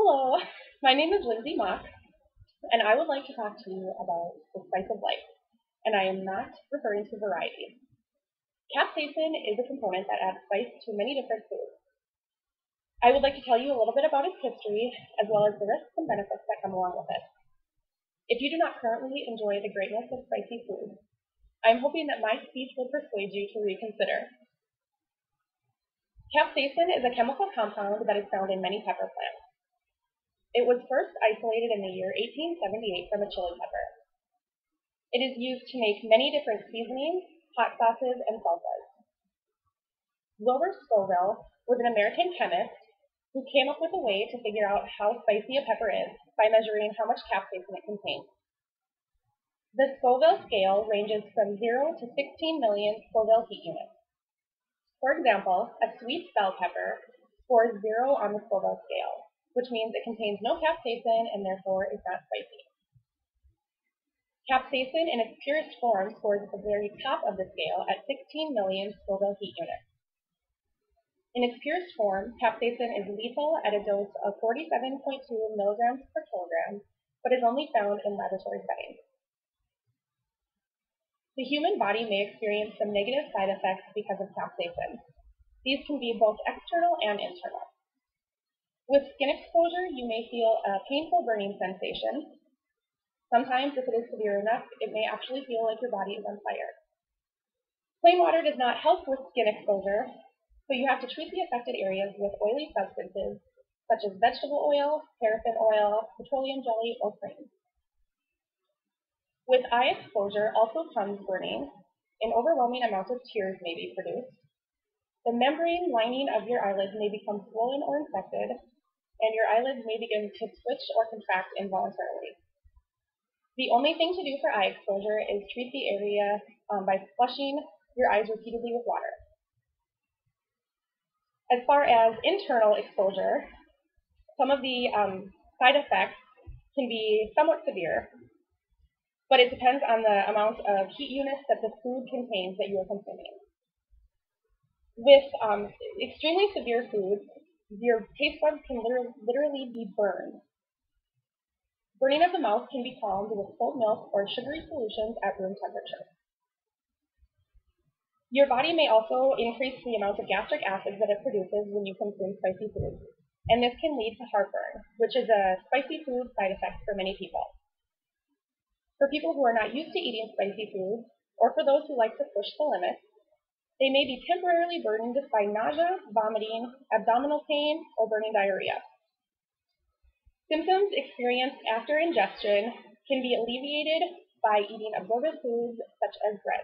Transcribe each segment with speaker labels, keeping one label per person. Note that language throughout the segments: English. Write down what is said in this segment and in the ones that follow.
Speaker 1: Hello, my name is Lindsay Mock, and I would like to talk to you about the spice of life, and I am not referring to variety. Capsaicin is a component that adds spice to many different foods. I would like to tell you a little bit about its history, as well as the risks and benefits that come along with it. If you do not currently enjoy the greatness of spicy food, I am hoping that my speech will persuade you to reconsider. Capsaicin is a chemical compound that is found in many pepper plants. It was first isolated in the year 1878 from a chili pepper. It is used to make many different seasonings, hot sauces, and salsas. Wilbur Scoville was an American chemist who came up with a way to figure out how spicy a pepper is by measuring how much capsaicin it contains. The Scoville scale ranges from 0 to 16 million Scoville heat units. For example, a sweet bell pepper scores 0 on the Scoville scale, which means it contains no capsaicin and therefore is not spicy. Capsaicin in its purest form scores at the very top of the scale at 16 million Scoville heat units. In its purest form, capsaicin is lethal at a dose of 47.2 milligrams per kilogram, but is only found in laboratory settings. The human body may experience some negative side effects because of capsaicin. These can be both external and internal. With skin exposure, you may feel a painful burning sensation. Sometimes, if it is severe enough, it may actually feel like your body is on fire. Plain water does not help with skin exposure, so you have to treat the affected areas with oily substances such as vegetable oil, paraffin oil, petroleum jelly, or cream. With eye exposure also comes burning. An overwhelming amount of tears may be produced. The membrane lining of your eyelids may become swollen or infected, and your eyelids may begin to twitch or contract involuntarily. The only thing to do for eye exposure is treat the area by flushing your eyes repeatedly with water. As far as internal exposure, some of the side effects can be somewhat severe, but it depends on the amount of heat units that the food contains that you are consuming. With extremely severe foods, your taste buds can literally be burned. Burning of the mouth can be calmed with cold milk or sugary solutions at room temperature. Your body may also increase the amount of gastric acid that it produces when you consume spicy foods, and this can lead to heartburn, which is a spicy food side effect for many people. For people who are not used to eating spicy foods, or for those who like to push the limits, they may be temporarily burdened by nausea, vomiting, abdominal pain, or burning diarrhea. Symptoms experienced after ingestion can be alleviated by eating absorbent foods such as bread.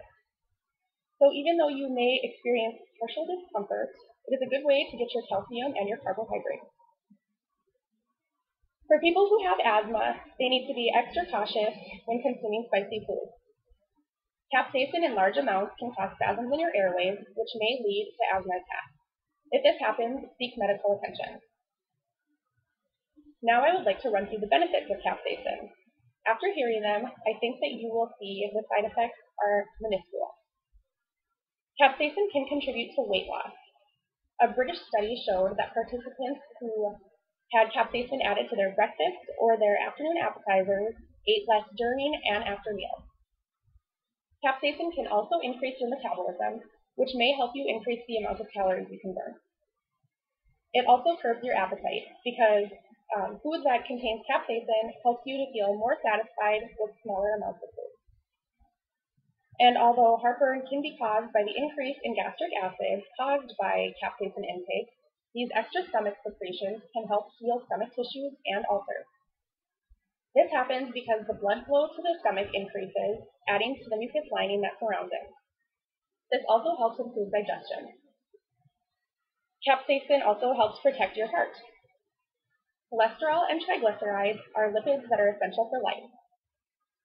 Speaker 1: So even though you may experience partial discomfort, it is a good way to get your calcium and your carbohydrates. For people who have asthma, they need to be extra cautious when consuming spicy foods. Capsaicin in large amounts can cause spasms in your airways, which may lead to asthma attacks. If this happens, seek medical attention. Now I would like to run through the benefits of capsaicin. After hearing them, I think that you will see the side effects are minuscule. Capsaicin can contribute to weight loss. A British study showed that participants who had capsaicin added to their breakfast or their afternoon appetizers ate less during and after meals. Capsaicin can also increase your metabolism, which may help you increase the amount of calories you can burn. It also curbs your appetite because food that contains capsaicin helps you to feel more satisfied with smaller amounts of food. And although heartburn can be caused by the increase in gastric acid caused by capsaicin intake, these extra stomach secretions can help heal stomach tissues and ulcers. This happens because the blood flow to the stomach increases, adding to the mucus lining that surrounds it. This also helps improve digestion. Capsaicin also helps protect your heart. Cholesterol and triglycerides are lipids that are essential for life.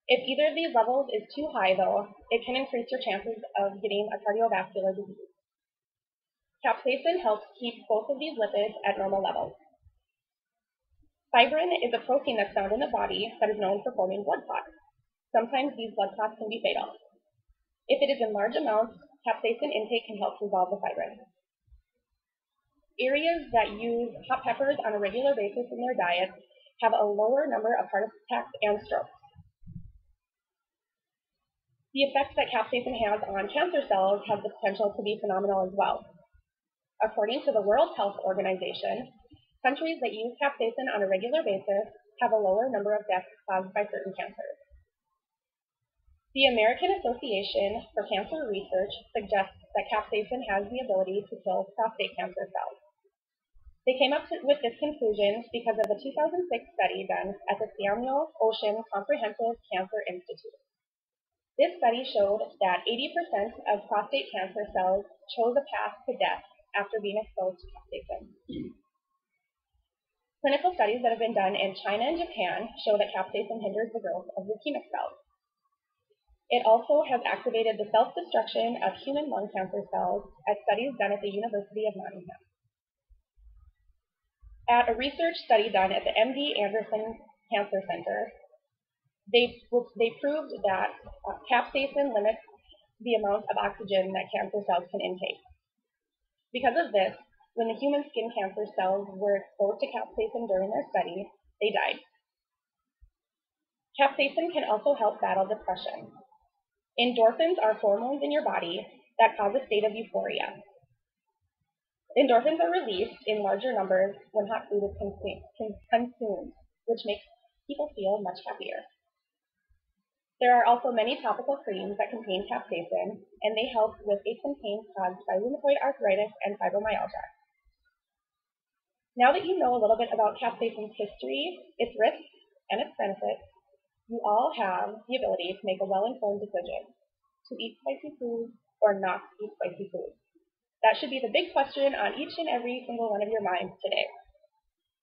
Speaker 1: If either of these levels is too high, though, it can increase your chances of getting a cardiovascular disease. Capsaicin helps keep both of these lipids at normal levels. Fibrin is a protein that's found in the body that is known for forming blood clots. Sometimes these blood clots can be fatal. If it is in large amounts, capsaicin intake can help resolve the fibrin. Areas that use hot peppers on a regular basis in their diets have a lower number of heart attacks and strokes. The effect that capsaicin has on cancer cells has the potential to be phenomenal as well. According to the World Health Organization, countries that use capsaicin on a regular basis have a lower number of deaths caused by certain cancers. The American Association for Cancer Research suggests that capsaicin has the ability to kill prostate cancer cells. They came up with this conclusion because of a 2006 study done at the Samuel Ocean Comprehensive Cancer Institute. This study showed that 80% of prostate cancer cells chose a path to death after being exposed to capsaicin. Clinical studies that have been done in China and Japan show that capsaicin hinders the growth of leukemic cells. It also has activated the self-destruction of human lung cancer cells at studies done at the University of Nottingham. At a research study done at the MD Anderson Cancer Center, they proved that capsaicin limits the amount of oxygen that cancer cells can intake. Because of this, when the human skin cancer cells were exposed to capsaicin during their study, they died. Capsaicin can also help battle depression. Endorphins are hormones in your body that cause a state of euphoria. Endorphins are released in larger numbers when hot food is consumed, which makes people feel much happier. There are also many topical creams that contain capsaicin, and they help with aches and pains caused by rheumatoid arthritis and fibromyalgia. Now that you know a little bit about capsaicin's history, its risks, and its benefits, you all have the ability to make a well-informed decision to eat spicy food or not eat spicy food. That should be the big question on each and every single one of your minds today.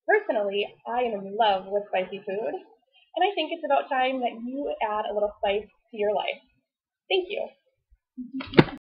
Speaker 1: Personally, I am in love with spicy food, and I think it's about time that you add a little spice to your life. Thank you.